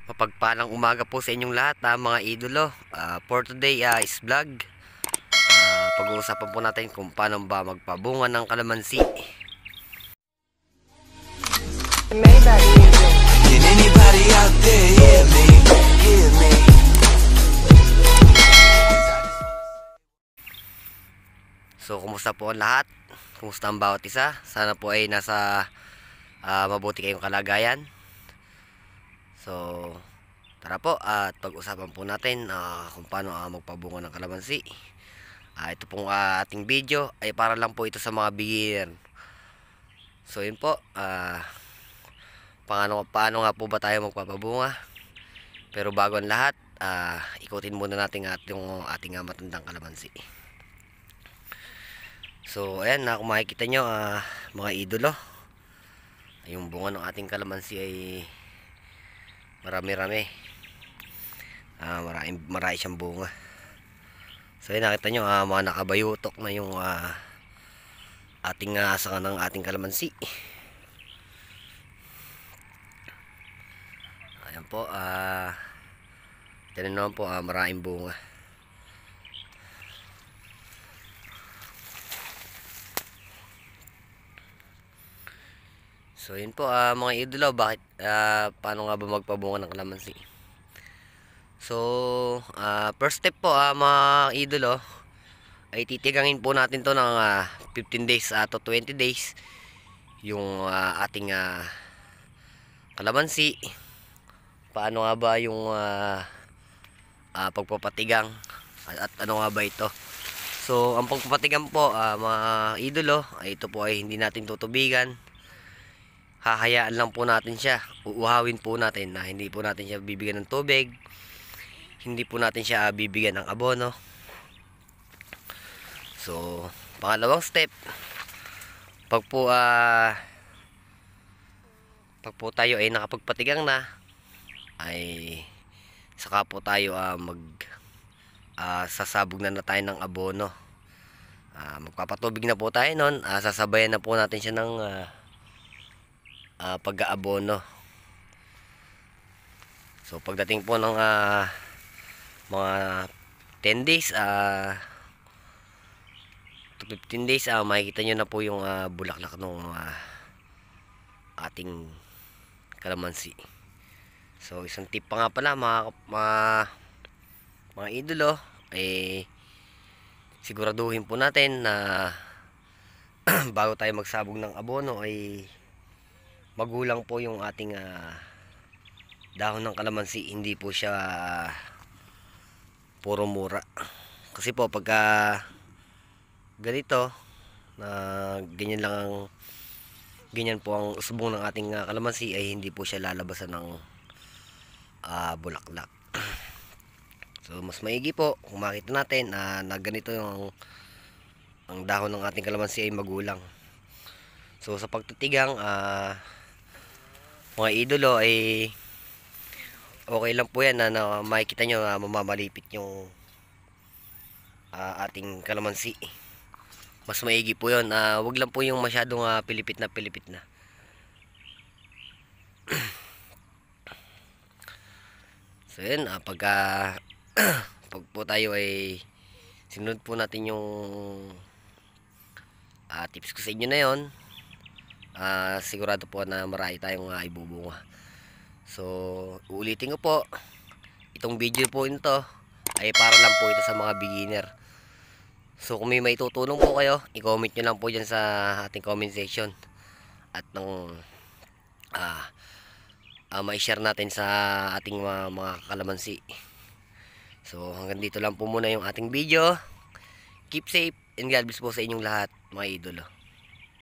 Mapagpalang umaga po sa inyong lahat, mga idolo. For today is vlog. Pag-uusapan po natin kung paano ba magpabunga ng kalamansi. Can anybody out there hear me? Hear me? So, kumusta po ang lahat? Kumusta ang bawat isa? Sana po ay nasa mabuti kayong kalagayan. So, tara po at pag-usapan po natin kung paano magpabunga ng kalamansi. Ito pong ating video ay para lang po ito sa mga beginner. So, yun po. Paano nga po ba tayo magpapabunga? Pero bago ang lahat, ikutin muna natin yung ating matandang kalamansi. So, ayan, kung makikita nyo, mga idolo, yung bunga ng ating kalamansi ay marami-rami. Marami siyang bunga. So, ayan, nakita nyo, mga nakabayutok na yung ating sanga ng ating kalamansi. Ayan po, tinan naman po, maraming bunga. So yun po, mga idolo, paano nga ba magpabunga ng kalamansi? So, first step po, mga idolo, ay titigangin po natin to ng 15 days to 20 days yung ating kalamansi. Paano nga ba yung pagpapatigang at ano nga ba ito? So, ang pagpapatigang po, mga idolo, ito po ay hindi natin tutubigan. Hahayaan lang po natin siya, uuhawin po natin na hindi po natin siya bibigyan ng tubig, hindi po natin siya bibigyan ng abono. So, pangalawang step, pag po tayo ay nakapagpatigang na, ay saka po tayo sasabog na tayo ng abono. Magpapatubig na po tayo nun, sasabayan na po natin siya ng pag-aabono. So pagdating po ng mga 10 days to 15 days, makikita nyo na po yung bulaklak ng ating kalamansi. So isang tip pa nga pala, mga idolo, siguraduhin po natin na bago tayo magsabog ng abono ay magulang po yung ating dahon ng kalamansi, hindi po siya puro mura. Kasi po pagka ganito na ganyan po ang usbong ng ating kalamansi, ay hindi po siya lalabasan ng bulaklak. So mas maigi po kung makita natin na ganito yung ang dahon ng ating kalamansi ay magulang. So sa pagtitigang, mga idolo, ay okay lang po yan na makikita nyo mamamalipit yung ating kalamansi. Mas maigi po yun. Wag lang po yung masyadong pilipit na. So yun, pag po tayo ay sinunod po natin yung tips ko sa inyo na yun, sigurado po na marami tayong ibubunga. So uulitin ko po, itong video po ito ay para lang po ito sa mga beginner. So kung may maitutulong po kayo, i-comment nyo lang po dyan sa ating comment section, at nung ma-share natin sa ating mga kalamansi. So hanggang dito lang po muna yung ating video. Keep safe and God bless po sa inyong lahat, mga idolo.